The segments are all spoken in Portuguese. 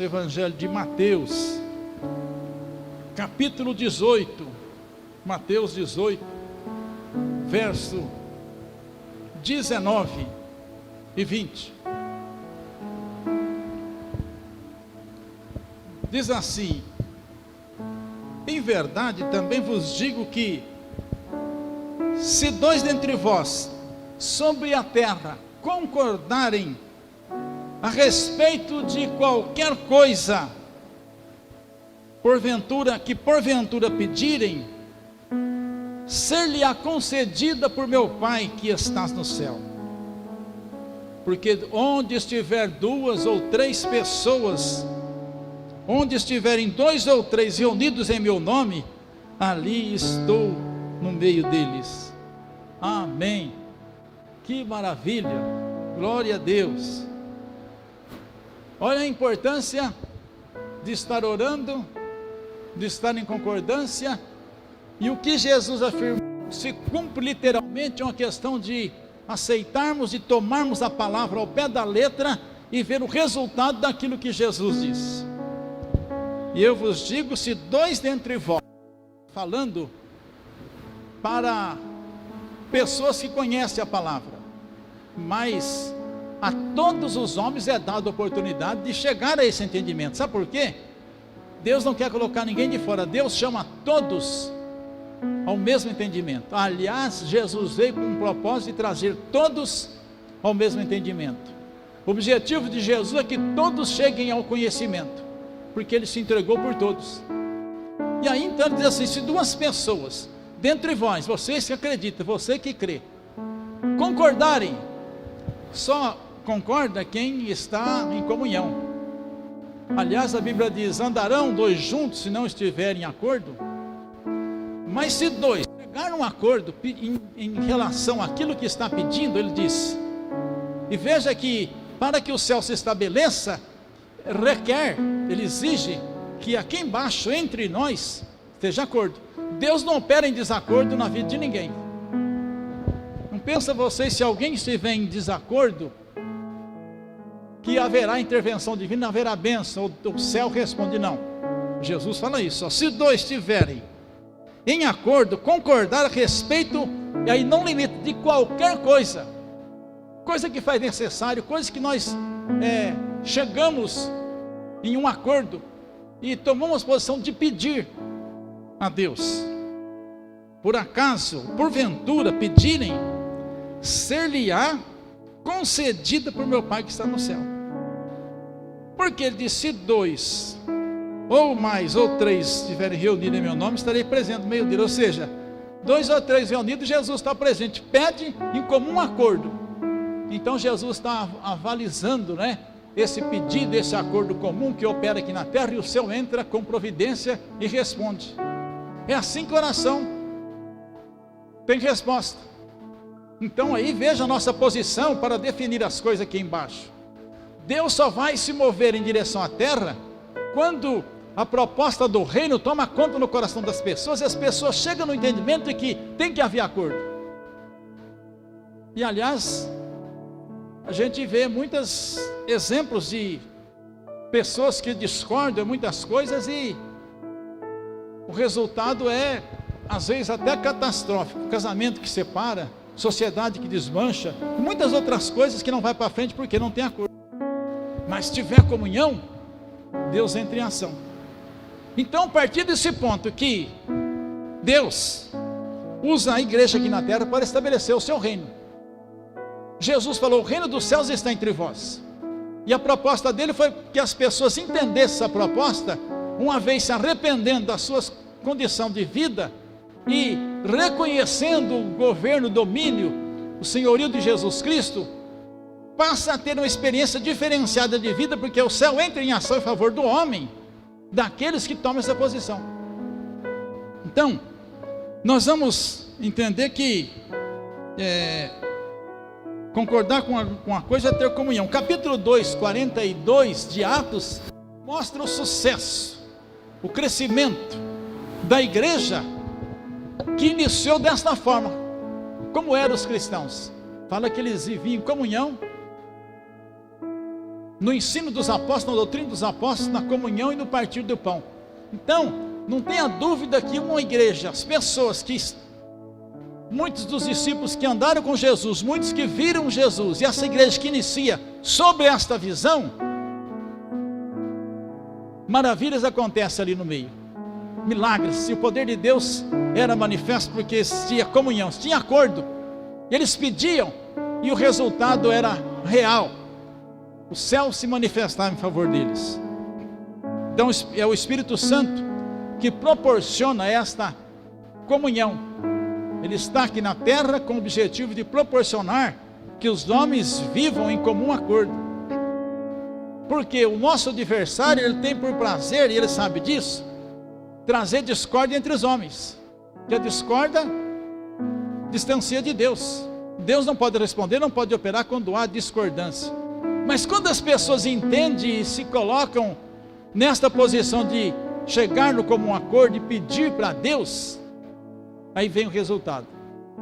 Evangelho de Mateus, capítulo 18, Mateus 18, verso 19 e 20. Diz assim: em verdade também vos digo que, se dois dentre vós sobre a terra concordarem a respeito de qualquer coisa, porventura pedirem, ser-lhe-á concedida por meu Pai que estás no céu. Porque onde estiver duas ou três pessoas, onde estiverem dois ou três reunidos em meu nome, ali estou no meio deles. Amém. Que maravilha, glória a Deus. Olha a importância de estar orando, de estar em concordância, e o que Jesus afirmou se cumpre literalmente. É uma questão de aceitarmos e tomarmos a palavra ao pé da letra e ver o resultado daquilo que Jesus disse. E eu vos digo, se dois dentre vós, falando para pessoas que conhecem a palavra, mas a todos os homens é dada a oportunidade de chegar a esse entendimento. Sabe por quê? Deus não quer colocar ninguém de fora, Deus chama todos ao mesmo entendimento. Aliás, Jesus veio com um propósito de trazer todos ao mesmo entendimento. O objetivo de Jesus é que todos cheguem ao conhecimento, porque Ele se entregou por todos. E aí então Ele diz assim: se duas pessoas dentre vós, vocês que acreditam, você que crê, concordarem, só concorda quem está em comunhão. Aliás, a Bíblia diz: andarão dois juntos se não estiverem em acordo. Mas se dois chegarem a um acordo em relação àquilo que está pedindo, ele diz, e veja que para que o céu se estabeleça, ele exige que aqui embaixo, entre nós, esteja acordo. Deus não opera em desacordo na vida de ninguém. Não pensa vocês, se alguém estiver em desacordo, que haverá intervenção divina, haverá bênção, o céu responde não. Jesus fala isso, ó, se dois estiverem em acordo, concordar a respeito, e aí não limita, de qualquer coisa, coisa que faz necessário, coisa que nós chegamos em um acordo e tomamos posição de pedir a Deus, por acaso, porventura pedirem, ser-lhe-á concedida por meu Pai que está no céu. Porque ele disse: dois ou mais ou três estiverem reunidos em meu nome, estarei presente no meio dele. Ou seja, dois ou três reunidos, Jesus está presente. Pede em comum acordo. Então Jesus está avalizando, esse pedido, esse acordo comum que opera aqui na terra, e o céu entra com providência e responde. É assim que a oração tem resposta. Então aí veja a nossa posição para definir as coisas aqui embaixo. Deus só vai se mover em direção à terra quando a proposta do reino toma conta no coração das pessoas, e as pessoas chegam no entendimento de que tem que haver acordo. E aliás, a gente vê muitos exemplos de pessoas que discordam em muitas coisas, e o resultado é às vezes até catastrófico. Casamento que separa, sociedade que desmancha, muitas outras coisas que não vai para frente porque não tem acordo. Mas se tiver comunhão, Deus entra em ação. Então, a partir desse ponto que Deus usa a igreja aqui na terra para estabelecer o seu reino. Jesus falou: o reino dos céus está entre vós. E a proposta dele foi que as pessoas entendessem essa proposta, uma vez se arrependendo da sua condição de vida e reconhecendo o governo, o domínio, o senhorio de Jesus Cristo, passa a ter uma experiência diferenciada de vida, porque o céu entra em ação em favor do homem, daqueles que tomam essa posição. Então, nós vamos entender que concordar com a coisa é ter comunhão. Capítulo 2, 42 de Atos, mostra o sucesso, o crescimento da igreja, que iniciou desta forma. Como eram os cristãos? Fala que eles viviam em comunhão, no ensino dos apóstolos, na doutrina dos apóstolos, na comunhão e no partir do pão. Então, não tenha dúvida que uma igreja, as pessoas que, muitos dos discípulos que andaram com Jesus, muitos que viram Jesus, e essa igreja que inicia sobre esta visão, maravilhas acontecem ali no meio, milagres, e o poder de Deus era manifesto, porque existia comunhão, tinha acordo, eles pediam, e o resultado era real, o céu se manifestava em favor deles. Então é o Espírito Santo que proporciona esta comunhão. Ele está aqui na terra com o objetivo de proporcionar que os homens vivam em comum acordo. Porque o nosso adversário, ele tem por prazer, e ele sabe disso, trazer discórdia entre os homens. Que a discórdia distancia de Deus. Deus não pode responder, não pode operar quando há discordância. Mas quando as pessoas entendem e se colocam nesta posição de chegar no comum acordo e pedir para Deus, aí vem o resultado.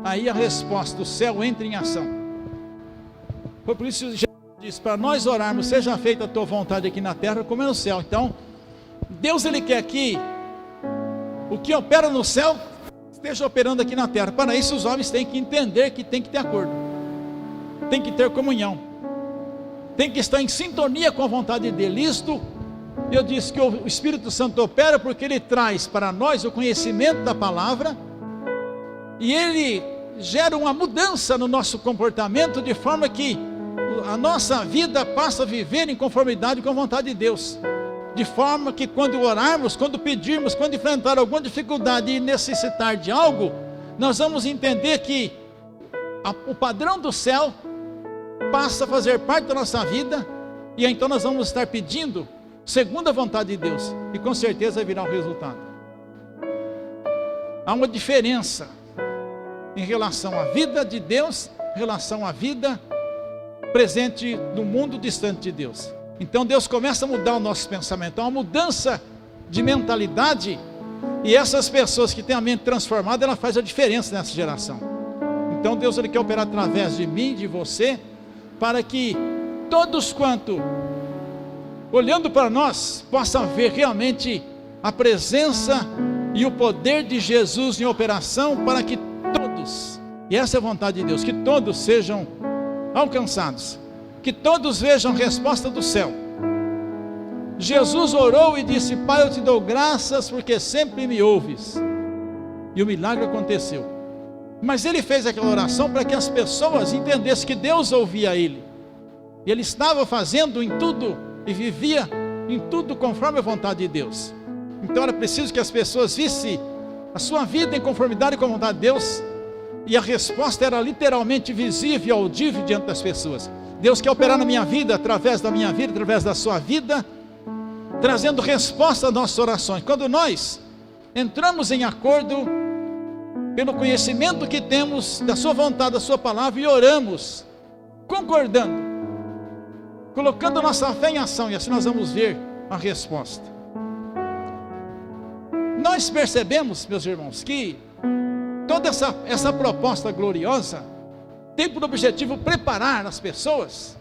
Aí a resposta do céu entra em ação. Foi por isso que Jesus disse, para nós orarmos, seja feita a tua vontade aqui na terra como é no céu. Então, Deus, ele quer que o que opera no céu esteja operando aqui na terra. Para isso os homens têm que entender que tem que ter acordo, tem que ter comunhão, tem que estar em sintonia com a vontade dele. Isto, eu disse que o Espírito Santo opera porque ele traz para nós o conhecimento da palavra, e ele gera uma mudança no nosso comportamento, de forma que a nossa vida passa a viver em conformidade com a vontade de Deus, de forma que quando orarmos, quando pedirmos, quando enfrentar alguma dificuldade e necessitar de algo, nós vamos entender que o padrão do céu passa a fazer parte da nossa vida, e então nós vamos estar pedindo segundo a vontade de Deus, e com certeza virá o resultado. Há uma diferença em relação à vida de Deus, em relação à vida presente no mundo distante de Deus. Então Deus começa a mudar o nosso pensamento, há uma mudança de mentalidade, e essas pessoas que têm a mente transformada, ela faz a diferença nessa geração. Então Deus, ele quer operar através de mim, de você, para que todos quanto olhando para nós, possam ver realmente a presença e o poder de Jesus em operação, para que todos, e essa é a vontade de Deus, que todos sejam alcançados, que todos vejam a resposta do céu. Jesus orou e disse, Pai, eu te dou graças porque sempre me ouves, e o milagre aconteceu. Mas ele fez aquela oração para que as pessoas entendessem que Deus ouvia ele, e ele estava fazendo em tudo, e vivia em tudo conforme a vontade de Deus. Então era preciso que as pessoas vissem a sua vida em conformidade com a vontade de Deus, e a resposta era literalmente visível e audível diante das pessoas. Deus quer operar na minha vida, através da minha vida, através da sua vida, trazendo resposta às nossas orações. Quando nós entramos em acordo, pelo conhecimento que temos da sua vontade, da sua palavra, e oramos, concordando, colocando a nossa fé em ação, e assim nós vamos ver a resposta. Nós percebemos, meus irmãos, que toda essa proposta gloriosa tem por objetivo preparar as pessoas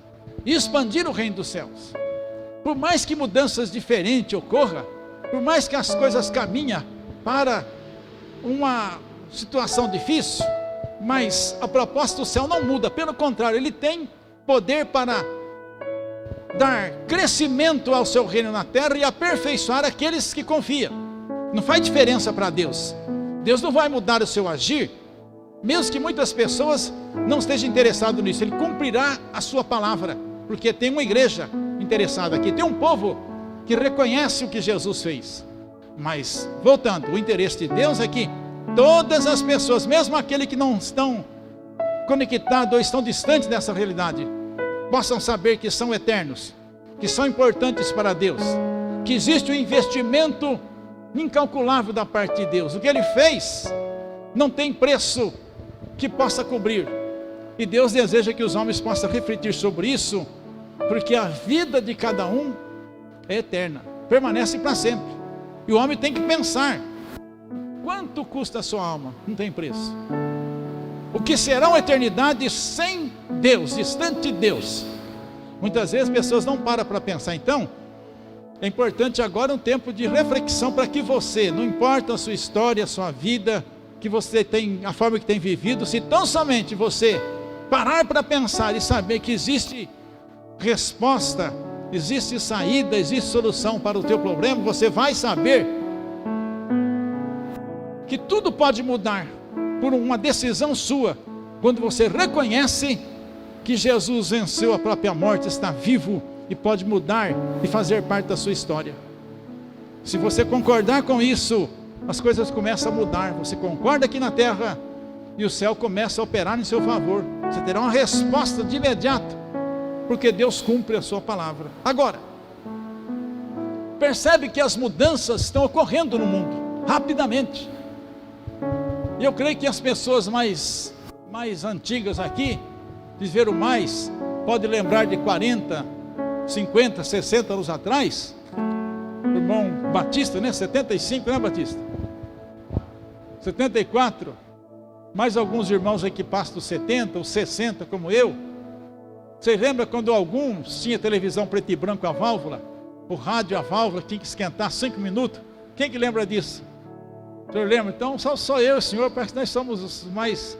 e expandir o reino dos céus. Por mais que mudanças diferentes ocorram, por mais que as coisas caminhem para uma situação difícil, mas a proposta do céu não muda, pelo contrário, ele tem poder para dar crescimento ao seu reino na terra e aperfeiçoar aqueles que confiam. Não faz diferença para Deus. Deus não vai mudar o seu agir, mesmo que muitas pessoas não estejam interessadas nisso. Ele cumprirá a sua palavra, porque tem uma igreja interessada aqui, tem um povo que reconhece o que Jesus fez. Mas, voltando, o interesse de Deus é que todas as pessoas, mesmo aqueles que não estão conectados ou estão distantes dessa realidade, possam saber que são eternos, que são importantes para Deus, que existe um investimento incalculável da parte de Deus. O que Ele fez não tem preço que possa cobrir, e Deus deseja que os homens possam refletir sobre isso, porque a vida de cada um é eterna, permanece para sempre, e o homem tem que pensar, quanto custa a sua alma? Não tem preço. O que será uma eternidade sem Deus, distante de Deus, Muitas vezes as pessoas não param para pensar. Então, é importante agora um tempo de reflexão para que você, não importa a sua história, a sua vida, que você tem, a forma que tem vivido, se tão somente você parar para pensar e saber que existe resposta, existe saída, existe solução para o teu problema, você vai saber que tudo pode mudar por uma decisão sua, quando você reconhece que Jesus venceu a própria morte, está vivo e pode mudar e fazer parte da sua história. Se você concordar com isso, as coisas começam a mudar. Você concorda aqui na terra e o céu começa a operar em seu favor. Você terá uma resposta de imediato, porque Deus cumpre a sua palavra. Agora, percebe que as mudanças estão ocorrendo no mundo, rapidamente. E eu creio que as pessoas mais antigas aqui, viveram mais, pode lembrar de 40, 50, 60 anos atrás, o irmão Batista, né? 75, né, Batista? 74, mais alguns irmãos aí que passam dos 70, os 60, como eu. Vocês lembram quando alguns tinham televisão preto e branco a válvula? O rádio a válvula tinha que esquentar 5 minutos. Quem que lembra disso? O senhor lembra? Então só eu e o senhor, parece que nós somos os mais...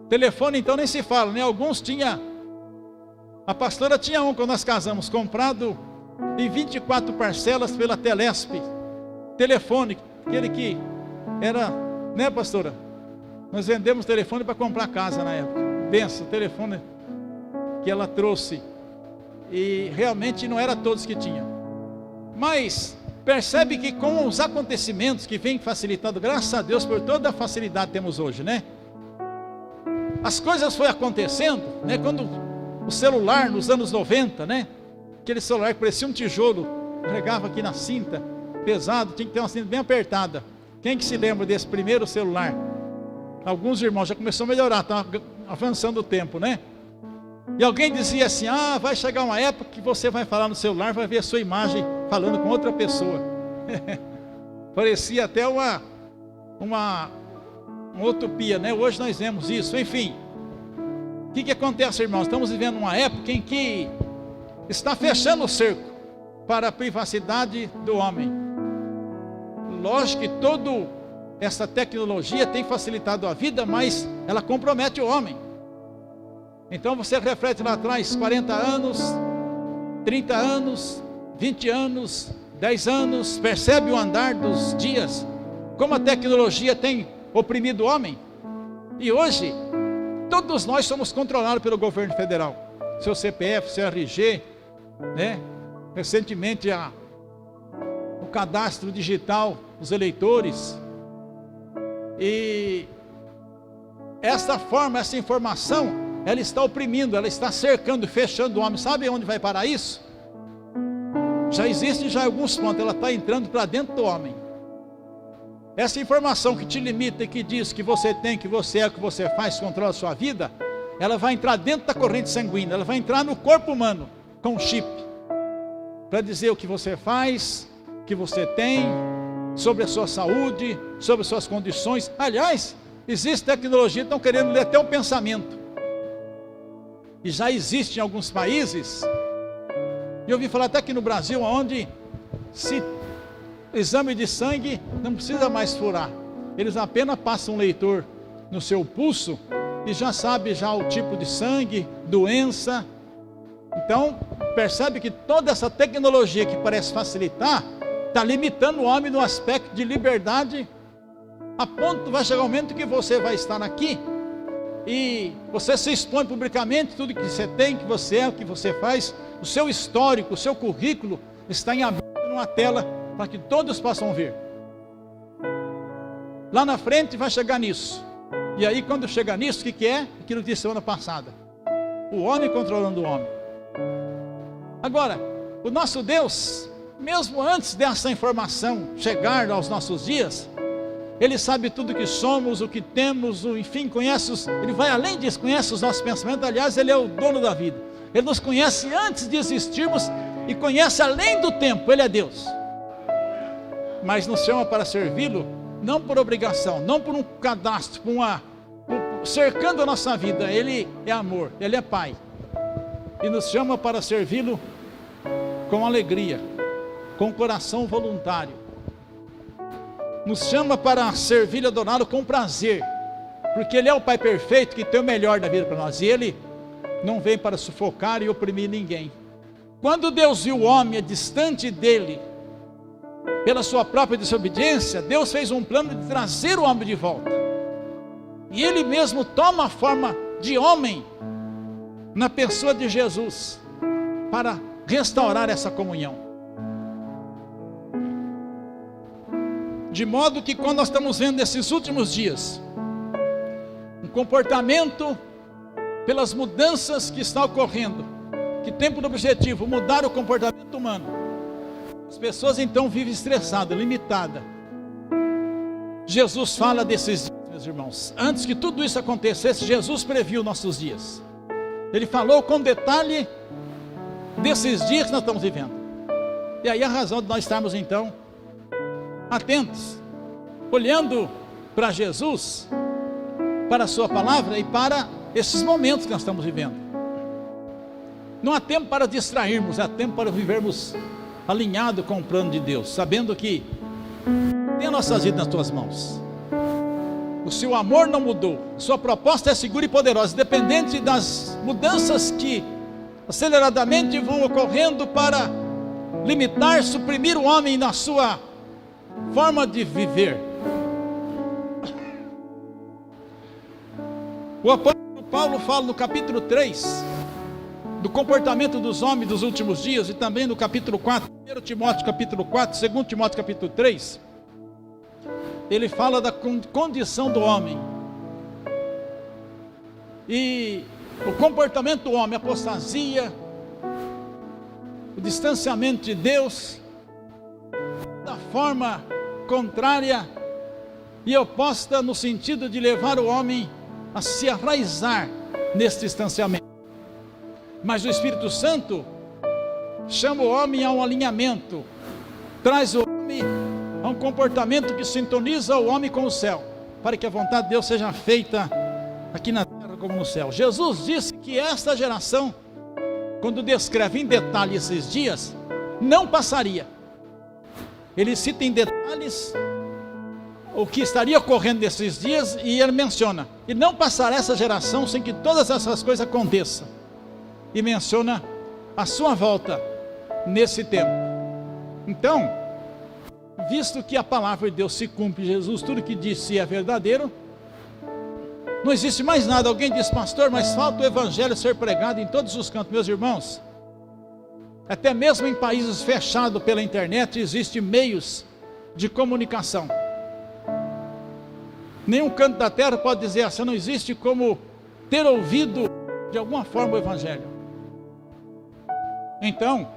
Telefone então nem se fala, né? Alguns tinha... A pastora tinha um quando nós casamos, comprado em 24 parcelas pela Telesp. Telefone, aquele que era, né, pastora? Nós vendemos telefone para comprar casa na época. Benção, telefone que ela trouxe. E realmente não era todos que tinham. Mas percebe que com os acontecimentos que vêm facilitando, graças a Deus por toda a facilidade que temos hoje, né? As coisas foram acontecendo, né? Quando o celular nos anos 90, né? Aquele celular que parecia um tijolo, pregava aqui na cinta, pesado, tinha que ter uma cinta bem apertada. Quem que se lembra desse primeiro celular? Alguns irmãos, já começou a melhorar, está avançando o tempo, né? E alguém dizia assim, vai chegar uma época que você vai falar no celular, vai ver a sua imagem falando com outra pessoa. Parecia até uma utopia, né? Hoje nós vemos isso, enfim. O que acontece, irmãos? Estamos vivendo uma época em que está fechando o cerco para a privacidade do homem. Lógico que toda essa tecnologia tem facilitado a vida, mas ela compromete o homem. Então você reflete lá atrás, 40 anos, 30 anos, 20 anos, 10 anos, percebe o andar dos dias, como a tecnologia tem oprimido o homem. E hoje, todos nós somos controlados pelo governo federal. Seu CPF, seu RG, né? Recentemente o cadastro digital dos eleitores. E essa forma, essa informação, ela está oprimindo, ela está cercando, fechando o homem. Sabe onde vai parar isso? Já existe já alguns pontos, ela está entrando para dentro do homem. Essa informação que te limita e que diz que você tem, que você é, o que você faz, controla a sua vida, ela vai entrar dentro da corrente sanguínea, ela vai entrar no corpo humano, com um chip, para dizer o que você faz, o que você tem, sobre a sua saúde, sobre as suas condições. Aliás, existe tecnologia, estão querendo ler até o pensamento. E já existe em alguns países, e eu ouvi falar até aqui no Brasil, onde se exame de sangue não precisa mais furar, eles apenas passam um leitor no seu pulso e já sabe já o tipo de sangue, doença. Então percebe que toda essa tecnologia que parece facilitar está limitando o homem no aspecto de liberdade, a ponto vai chegar um momento que você vai estar aqui e você se expõe publicamente, tudo que você tem, que você é, o que você faz, o seu histórico, o seu currículo está em aberto numa tela para que todos possam ver. Lá na frente vai chegar nisso. E aí quando chegar nisso, o que é? Aquilo que disse semana passada, o homem controlando o homem. Agora, o nosso Deus, mesmo antes dessa informação chegar aos nossos dias, Ele sabe tudo que somos, o que temos, enfim, conhece Ele vai além disso, conhece os nossos pensamentos. Aliás, Ele é o dono da vida. Ele nos conhece antes de existirmos e conhece além do tempo. Ele é Deus. Mas nos chama para servi-lo, não por obrigação, não por um cadastro, por cercando a nossa vida. Ele é amor, Ele é Pai. e nos chama para servi-lo com alegria, com coração voluntário. Nos chama para servir e adorá-lo com prazer, porque Ele é o Pai perfeito que tem o melhor da vida para nós, e Ele não vem para sufocar e oprimir ninguém. Quando Deus viu o homem distante dele, pela sua própria desobediência, Deus fez um plano de trazer o homem de volta, e Ele mesmo toma a forma de homem, na pessoa de Jesus, para restaurar essa comunhão. De modo que quando nós estamos vendo nesses últimos dias, um comportamento, pelas mudanças que estão ocorrendo, que tem por objetivo mudar o comportamento humano, as pessoas então vivem estressadas, limitadas. Jesus fala desses dias, meus irmãos. Antes que tudo isso acontecesse, Jesus previu nossos dias. Ele falou com detalhe desses dias que nós estamos vivendo. E aí a razão de nós estarmos então atentos, olhando para Jesus, para a sua palavra e para esses momentos que nós estamos vivendo. Não há tempo para distrairmos, há tempo para vivermos alinhado com o plano de Deus, sabendo que tem a nossa vida nas tuas mãos. O seu amor não mudou, sua proposta é segura e poderosa, independente das mudanças que aceleradamente vão ocorrendo para limitar, suprimir o homem na sua forma de viver. O apóstolo Paulo fala no capítulo 3 do comportamento dos homens dos últimos dias, e também no capítulo 4, 1 Timóteo capítulo 4, 2 Timóteo capítulo 3, ele fala da condição do homem, e o comportamento do homem, a apostasia, o distanciamento de Deus, da forma contrária e oposta, no sentido de levar o homem a se arraizar nesse distanciamento. Mas o Espírito Santo chama o homem a um alinhamento, traz o homem a um comportamento que sintoniza o homem com o céu, para que a vontade de Deus seja feita aqui na terra como no céu. Jesus disse que esta geração, quando descreve em detalhe esses dias, não passaria. Ele cita em detalhes o que estaria ocorrendo nesses dias, e ele menciona: e não passará essa geração sem que todas essas coisas aconteçam. E menciona a sua volta nesse tempo. Então, visto que a palavra de Deus se cumpre, Jesus, tudo que disse é verdadeiro, não existe mais nada. Alguém diz: pastor, mas falta o evangelho ser pregado em todos os cantos. Meus irmãos, até mesmo em países fechados pela internet, existem meios de comunicação. Nenhum canto da terra pode dizer assim, não existe como ter ouvido de alguma forma o evangelho. Então,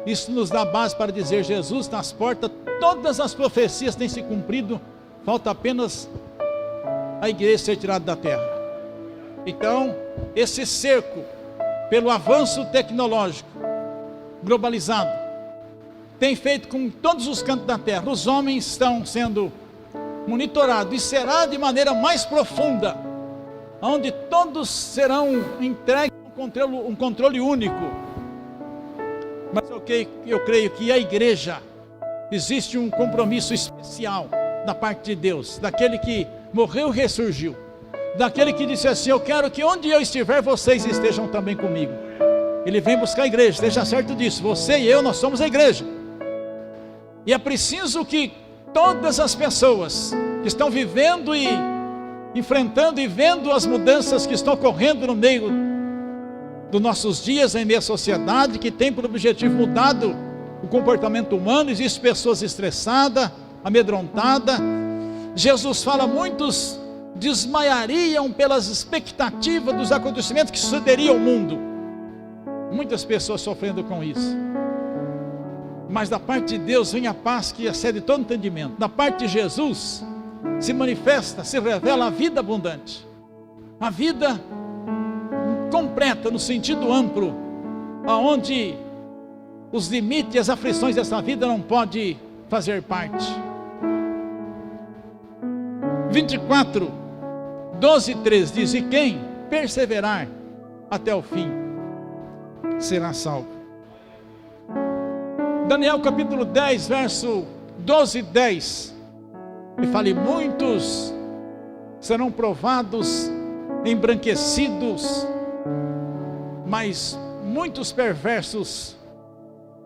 isso nos dá base para dizer: Jesus está às portas, todas as profecias têm se cumprido, falta apenas a igreja ser tirada da terra. Então, esse cerco, pelo avanço tecnológico globalizado, tem feito com todos os cantos da terra, os homens estão sendo monitorados, e será de maneira mais profunda, onde todos serão entregues a um controle único. Mas eu creio que a igreja, existe um compromisso especial da parte de Deus, daquele que morreu e ressurgiu, daquele que disse assim: eu quero que onde eu estiver, vocês estejam também comigo. Ele vem buscar a igreja, esteja certo disso. Você e eu, nós somos a igreja, e é preciso que todas as pessoas que estão vivendo e enfrentando e vendo as mudanças que estão ocorrendo no meio dos nossos dias, em meio à sociedade, que tem por objetivo mudado o comportamento humano, existem pessoas estressadas, amedrontadas. Jesus fala: muitos desmaiariam pelas expectativas dos acontecimentos que sucederiam ao mundo. Muitas pessoas sofrendo com isso. Mas da parte de Deus vem a paz que excede todo entendimento. Da parte de Jesus se manifesta, se revela a vida abundante, a vida completa no sentido amplo, aonde os limites e as aflições dessa vida não podem fazer parte. 24, 12 e 13 diz: e quem perseverar até o fim será salvo. Daniel capítulo 10, verso 12 e 10. Ele fala: e muitos serão provados, embranquecidos, mas muitos perversos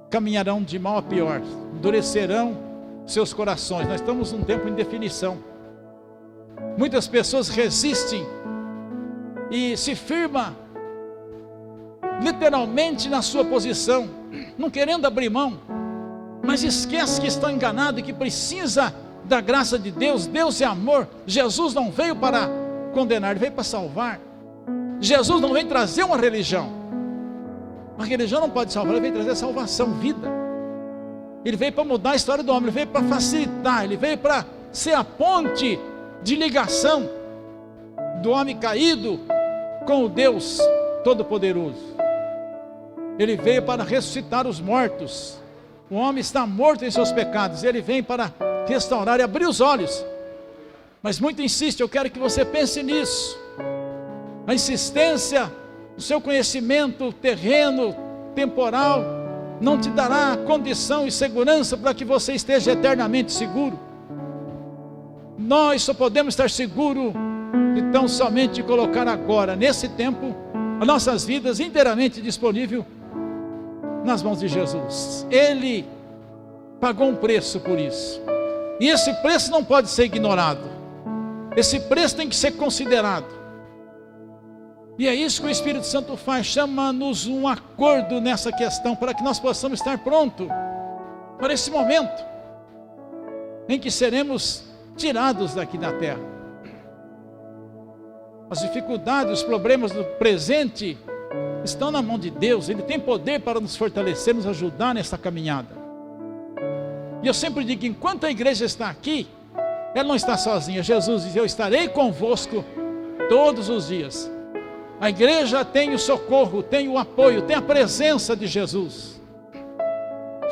caminharão de mal a pior, endurecerão seus corações. Nós estamos num tempo de indefinição. Muitas pessoas resistem e se firmam literalmente na sua posição, não querendo abrir mão, mas esquece que estão enganados e que precisa da graça de Deus. Deus é amor. Jesus não veio para condenar, Ele veio para salvar. Jesus não veio trazer uma religião. A religião não pode salvar, Ele veio trazer salvação, vida. Ele veio para mudar a história do homem, Ele veio para facilitar, Ele veio para ser a ponte de ligação do homem caído com o Deus Todo-Poderoso. Ele veio para ressuscitar os mortos. O homem está morto em seus pecados, Ele vem para restaurar e abrir os olhos. Mas muito insiste, eu quero que você pense nisso. A insistência, o seu conhecimento terreno, temporal, não te dará condição e segurança para que você esteja eternamente seguro. Nós só podemos estar seguros então somente colocar agora, nesse tempo, as nossas vidas inteiramente disponíveis nas mãos de Jesus. Ele pagou um preço por isso, e esse preço não pode ser ignorado. Esse preço tem que ser considerado. E é isso que o Espírito Santo faz, chama-nos um acordo nessa questão, para que nós possamos estar prontos para esse momento em que seremos tirados daqui da terra. As dificuldades, os problemas do presente estão na mão de Deus. Ele tem poder para nos fortalecer, nos ajudar nessa caminhada. E eu sempre digo que enquanto a igreja está aqui, ela não está sozinha. Jesus diz: eu estarei convosco todos os dias. A igreja tem o socorro, tem o apoio, tem a presença de Jesus.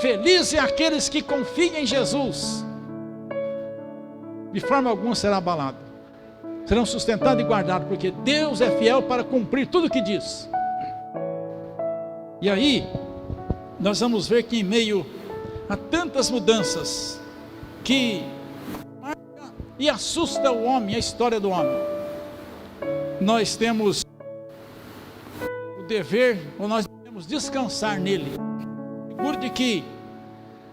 Felizes é aqueles que confiam em Jesus. De forma alguma será abalado. Serão sustentados e guardados, porque Deus é fiel para cumprir tudo o que diz. E aí, nós vamos ver que em meio a tantas mudanças que marca e assusta o homem, a história do homem, nós temos o dever, ou nós devemos descansar nele, seguro de que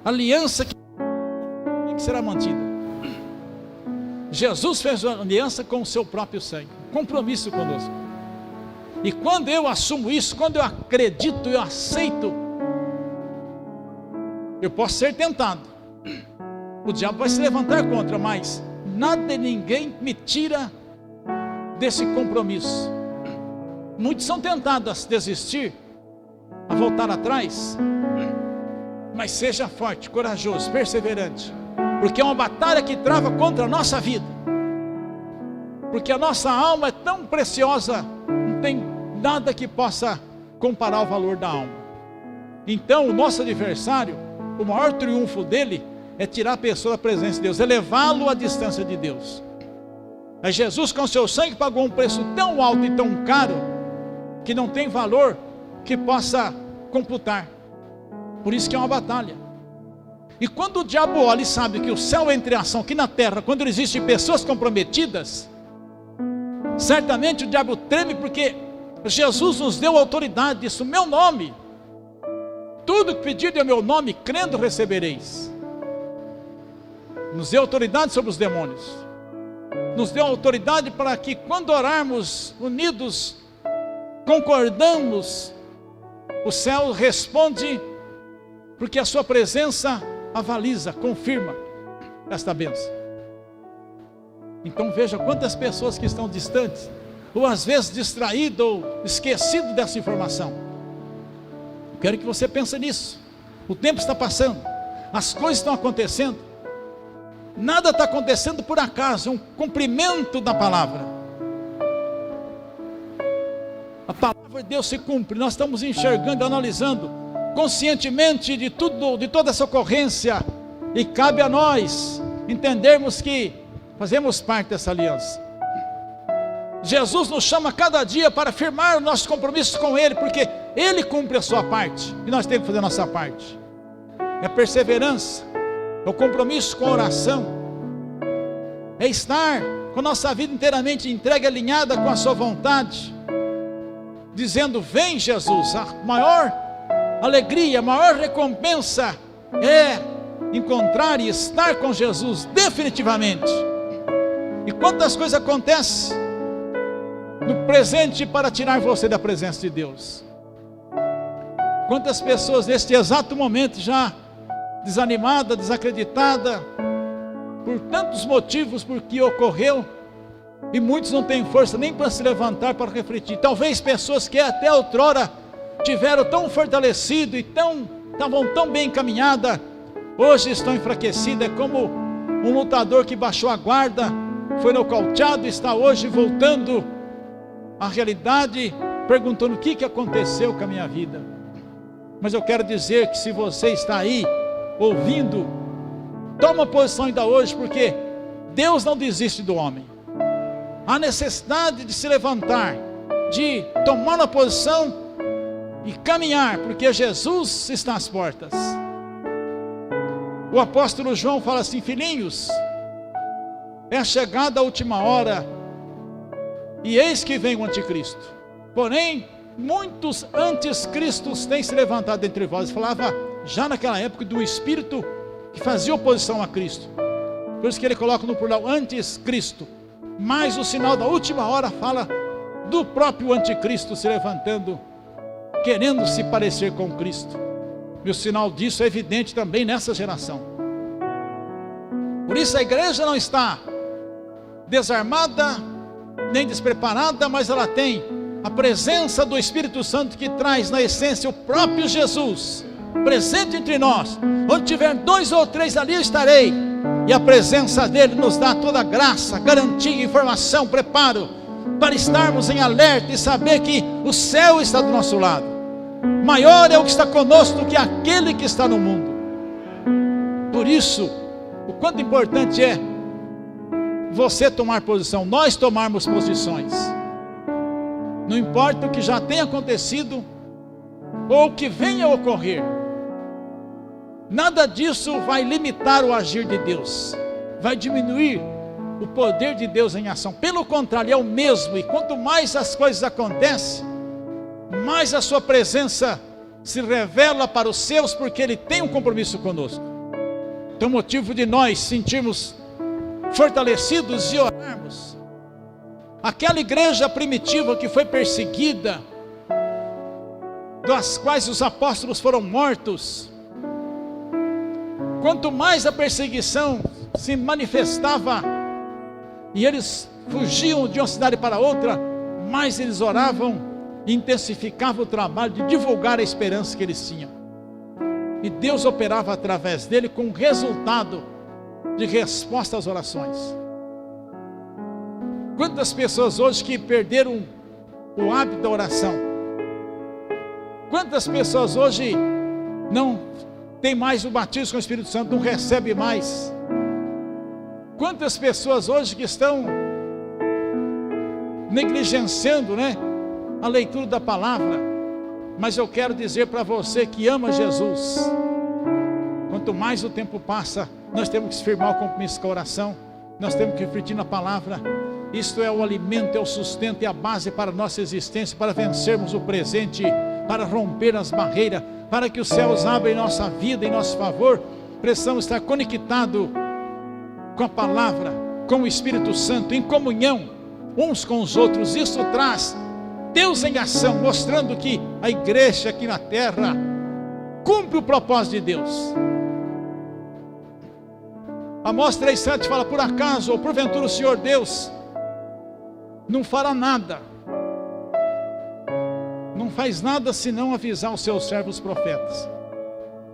a aliança que será mantida. Jesus fez uma aliança com o seu próprio sangue, compromisso conosco. E quando eu assumo isso, quando eu acredito, eu aceito, eu posso ser tentado, o diabo vai se levantar contra, mas nada e ninguém me tira desse compromisso. Muitos são tentados a desistir, a voltar atrás, mas seja forte, corajoso, perseverante, porque é uma batalha que trava contra a nossa vida, porque a nossa alma é tão preciosa, não tem nada que possa comparar o valor da alma. Então o nosso adversário, o maior triunfo dele é tirar a pessoa da presença de Deus, é levá-lo à distância de Deus. Mas Jesus com seu sangue pagou um preço tão alto e tão caro, que não tem valor que possa computar. Por isso que é uma batalha. E quando o diabo olha e sabe que o céu entra em ação aqui na terra, quando existem pessoas comprometidas, certamente o diabo treme, porque Jesus nos deu autoridade, disse: o meu nome, tudo que pedido em meu nome, crendo recebereis. Nos deu autoridade sobre os demônios, nos deu autoridade para que quando orarmos unidos, concordamos, o céu responde, porque a sua presença avaliza, confirma esta bênção. Então veja quantas pessoas que estão distantes, ou às vezes distraídas ou esquecidas dessa informação. Quero que você pense nisso. O tempo está passando, as coisas estão acontecendo, nada está acontecendo por acaso, é um cumprimento da palavra. A palavra de Deus se cumpre, nós estamos enxergando, analisando conscientemente de tudo, de toda essa ocorrência, e cabe a nós entendermos que fazemos parte dessa aliança. Jesus nos chama cada dia para firmar o nosso compromisso com Ele, porque Ele cumpre a sua parte, e nós temos que fazer a nossa parte. É perseverança, é o compromisso com a oração, é estar com a nossa vida inteiramente entregue, alinhada com a sua vontade, dizendo: vem Jesus. A maior alegria, a maior recompensa é encontrar e estar com Jesus definitivamente. E quantas coisas acontecem no presente para tirar você da presença de Deus. Quantas pessoas neste exato momento já desanimada, desacreditada, por tantos motivos por que ocorreu, e muitos não têm força nem para se levantar para refletir. Talvez pessoas que até outrora tiveram tão fortalecido e estavam tão bem encaminhadas, hoje estão enfraquecidas. É como um lutador que baixou a guarda, foi nocauteado e está hoje voltando à realidade, perguntando: o que aconteceu com a minha vida? Mas eu quero dizer que se você está aí ouvindo, toma posição ainda hoje, porque Deus não desiste do homem. Há necessidade de se levantar, de tomar uma posição e caminhar, porque Jesus está às portas. O apóstolo João fala assim: filhinhos, é a chegada a última hora, e eis que vem o anticristo. Porém, muitos anticristos têm se levantado entre vós. Falava já naquela época do espírito que fazia oposição a Cristo. Por isso que ele coloca no plural anticristo. Mas o sinal da última hora fala do próprio anticristo se levantando, querendo se parecer com Cristo. E o sinal disso é evidente também nessa geração. Por isso a igreja não está desarmada, nem despreparada, mas ela tem a presença do Espírito Santo, que traz na essência o próprio Jesus, presente entre nós. Onde tiver 2 ou 3, ali eu estarei. E a presença dele nos dá toda a graça, garantia, informação, preparo, para estarmos em alerta e saber que o céu está do nosso lado. Maior é o que está conosco do que aquele que está no mundo. Por isso, o quanto importante é você tomar posição, nós tomarmos posições. Não importa o que já tenha acontecido ou o que venha a ocorrer, nada disso vai limitar o agir de Deus, vai diminuir o poder de Deus em ação. Pelo contrário, é o mesmo. E quanto mais as coisas acontecem, mais a sua presença se revela para os seus, porque Ele tem um compromisso conosco. Então, motivo de nós sentirmos fortalecidos e orarmos. Aquela igreja primitiva que foi perseguida, das quais os apóstolos foram mortos, quanto mais a perseguição se manifestava e eles fugiam de uma cidade para outra, mais eles oravam e intensificavam o trabalho de divulgar a esperança que eles tinham. E Deus operava através dele com resultado de resposta às orações. Quantas pessoas hoje que perderam o hábito da oração? Quantas pessoas hoje não tem mais o batismo com o Espírito Santo, não recebe mais? Quantas pessoas hoje que estão negligenciando, a leitura da palavra? Mas eu quero dizer para você que ama Jesus, quanto mais o tempo passa, nós temos que firmar o compromisso com a oração, nós temos que refletir na palavra. Isto é o alimento, é o sustento, é a base para a nossa existência, para vencermos o presente, para romper as barreiras, para que os céus abram em nossa vida, em nosso favor. Precisamos estar conectados com a palavra, com o Espírito Santo, em comunhão uns com os outros. Isso traz Deus em ação, mostrando que a igreja aqui na terra cumpre o propósito de Deus. Amós 3,7 fala: por acaso ou porventura o Senhor Deus não fará nada, não faz nada senão avisar os seus servos profetas.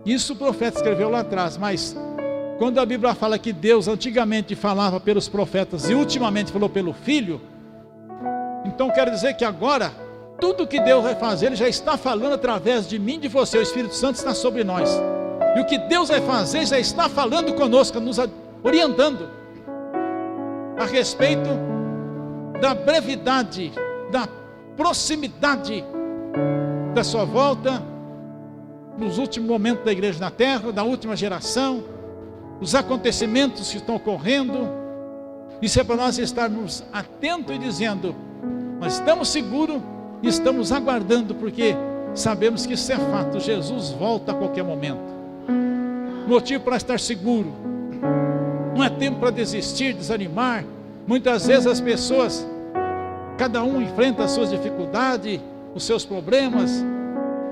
Isso o profeta escreveu lá atrás, mas quando a Bíblia fala que Deus antigamente falava pelos profetas e ultimamente falou pelo Filho, então quero dizer que agora tudo que Deus vai fazer, Ele já está falando através de mim e de você. O Espírito Santo está sobre nós, e o que Deus vai fazer já está falando conosco, nos orientando a respeito da brevidade, da proximidade da sua volta, nos últimos momentos da igreja na terra, da última geração, os acontecimentos que estão ocorrendo. Isso é para nós estarmos atentos e dizendo: nós estamos seguros e estamos aguardando, porque sabemos que isso é fato, Jesus volta a qualquer momento. Motivo para estar seguro, não é tempo para desistir, desanimar. Muitas vezes as pessoas, cada um enfrenta as suas dificuldades, os seus problemas,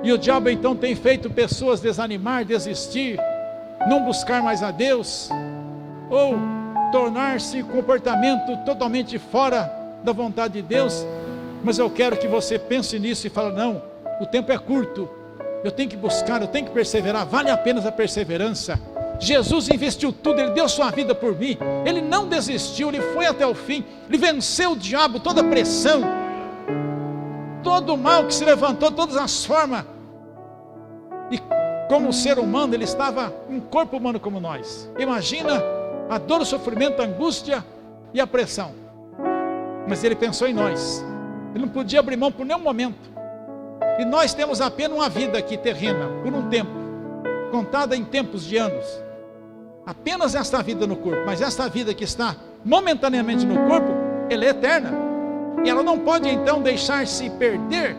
e o diabo então tem feito pessoas desanimar, desistir, não buscar mais a Deus, ou tornar-se comportamento totalmente fora da vontade de Deus. Mas eu quero que você pense nisso e fale: não, o tempo é curto, eu tenho que buscar, eu tenho que perseverar, vale a pena a perseverança. Jesus investiu tudo, Ele deu sua vida por mim, Ele não desistiu, Ele foi até o fim, Ele venceu o diabo, toda a pressão, todo o mal que se levantou, todas as formas. E como ser humano, Ele estava em corpo humano como nós. Imagina a dor, o sofrimento, a angústia e a pressão. Mas Ele pensou em nós, Ele não podia abrir mão por nenhum momento. E nós temos apenas uma vida aqui terrena, por um tempo, contada em tempos de anos. Apenas esta vida no corpo, mas esta vida que está momentaneamente no corpo, ela é eterna. E ela não pode então deixar-se perder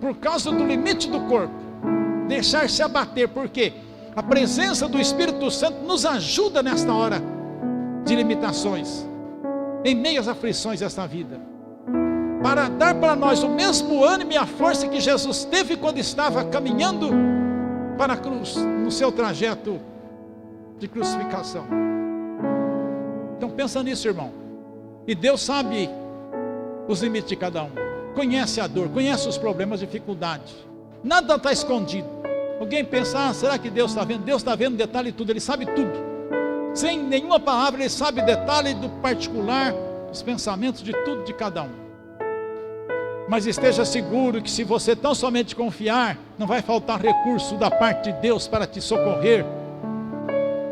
por causa do limite do corpo, deixar-se abater, porque a presença do Espírito Santo nos ajuda nesta hora de limitações, em meio às aflições desta vida, para dar para nós o mesmo ânimo e a força que Jesus teve quando estava caminhando para a cruz, no seu trajeto de crucificação. Então pensa nisso, irmão. E Deus sabe os limites de cada um, conhece a dor, conhece os problemas, dificuldades. Nada está escondido. Alguém pensa: será que Deus está vendo? Deus está vendo detalhe de tudo, Ele sabe tudo. Sem nenhuma palavra, Ele sabe detalhe do particular, os pensamentos de tudo de cada um. Mas esteja seguro que se você tão somente confiar, não vai faltar recurso da parte de Deus para te socorrer,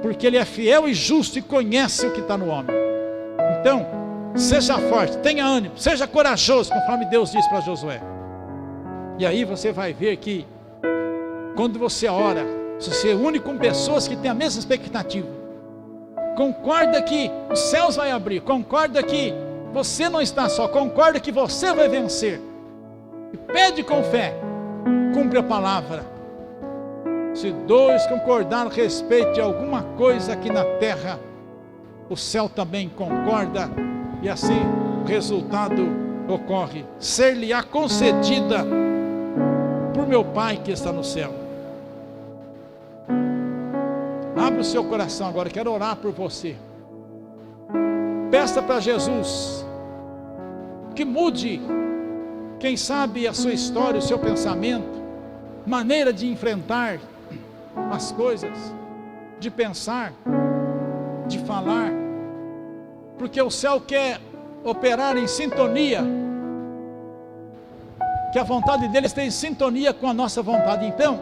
porque Ele é fiel e justo e conhece o que está no homem. Então, seja forte, tenha ânimo, seja corajoso, conforme Deus disse para Josué. E aí você vai ver que quando você ora, você se une com pessoas que têm a mesma expectativa, concorda que os céus vai abrir, concorda que você não está só, concorda que você vai vencer, e pede com fé, cumpre a palavra. Se dois concordarem a respeito de alguma coisa aqui na terra, o céu também concorda, e assim o resultado ocorre. Ser-lhe-á concedida por meu Pai que está no céu. Abre o seu coração agora, quero orar por você. Peça para Jesus que mude, quem sabe, a sua história, o seu pensamento, maneira de enfrentar as coisas, de pensar, de falar, porque o céu quer operar em sintonia, que a vontade dele esteja em sintonia com a nossa vontade. Então,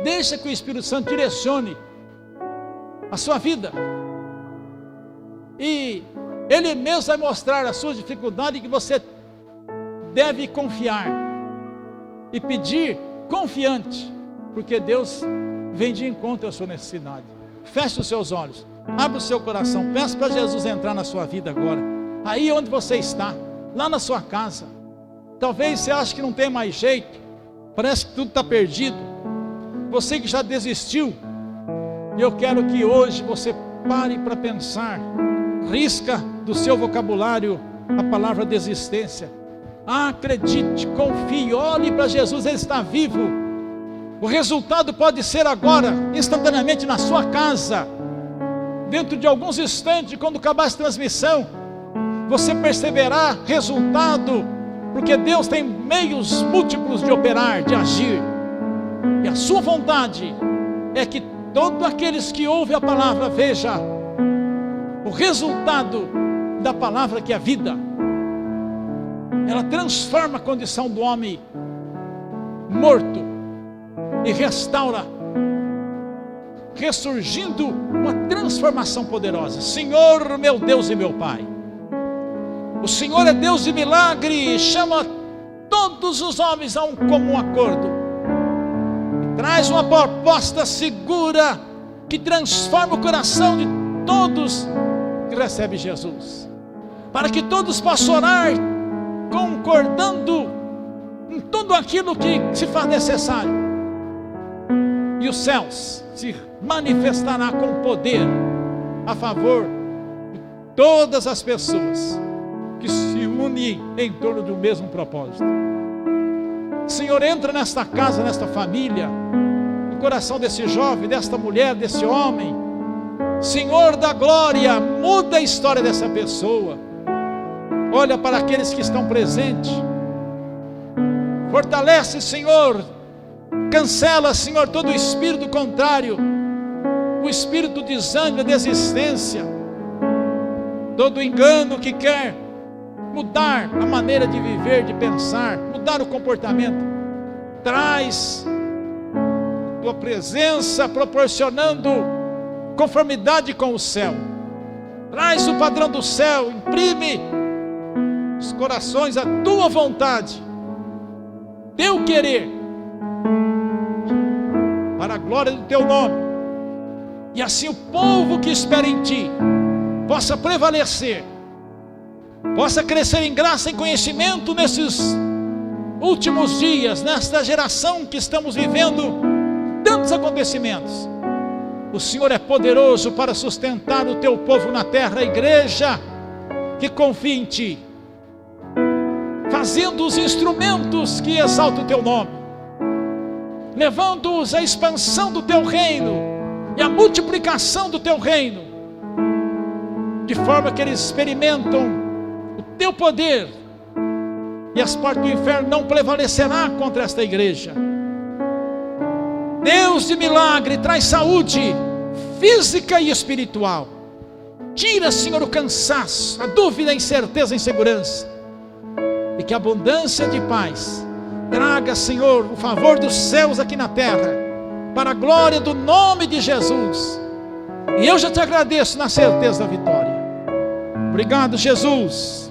deixa que o Espírito Santo direcione a sua vida, e Ele mesmo vai mostrar a sua dificuldade, que você deve confiar e pedir confiante, porque Deus vem de encontro à sua necessidade. Feche os seus olhos, abra o seu coração, peça para Jesus entrar na sua vida agora, aí onde você está, lá na sua casa. Talvez você ache que não tem mais jeito, parece que tudo está perdido, você que já desistiu. Eu quero que hoje você pare para pensar, risca do seu vocabulário a palavra desistência. Acredite, confie, olhe para Jesus, Ele está vivo. O resultado pode ser agora, instantaneamente na sua casa, dentro de alguns instantes, quando acabar essa transmissão, você perceberá resultado, porque Deus tem meios múltiplos de operar, de agir, e a sua vontade é que todos aqueles que ouvem a palavra vejam o resultado da palavra, que é a vida. Ela transforma a condição do homem morto e restaura, ressurgindo uma transformação poderosa. Senhor meu Deus e meu Pai, O Senhor é Deus de milagre e chama todos os homens a um comum acordo. Traz uma proposta segura que transforma o coração de todos que recebem Jesus, para que todos possam orar concordando em tudo aquilo que se faz necessário, e os céus se manifestará com poder a favor de todas as pessoas que se unem em torno do mesmo propósito. Senhor, entra nesta casa, nesta família, no coração desse jovem, desta mulher, desse homem. Senhor da glória, muda a história dessa pessoa. Olha para aqueles que estão presentes, fortalece, Senhor, cancela, Senhor, todo o espírito contrário, o espírito de desânimo, desistência, todo engano que quer mudar a maneira de viver, de pensar, mudar o comportamento. Traz tua presença proporcionando conformidade com o céu. Traz o padrão do céu, imprime os corações a tua vontade, teu querer, para a glória do teu nome. E assim o povo que espera em ti possa prevalecer, possa crescer em graça e conhecimento nesses últimos dias, nesta geração que estamos vivendo tantos acontecimentos. O Senhor é poderoso para sustentar o teu povo na terra, a igreja que confia em ti, fazendo os instrumentos que exaltam o teu nome, levando-os à expansão do teu reino e à multiplicação do teu reino, de forma que eles experimentam o teu poder, e as portas do inferno não prevalecerá contra esta igreja. Deus de milagre, traz saúde física e espiritual. Tira, Senhor, o cansaço, a dúvida, a incerteza, a insegurança, e que a abundância de paz traga, Senhor, o favor dos céus aqui na terra, para a glória do nome de Jesus. E eu já te agradeço na certeza da vitória. Obrigado, Jesus.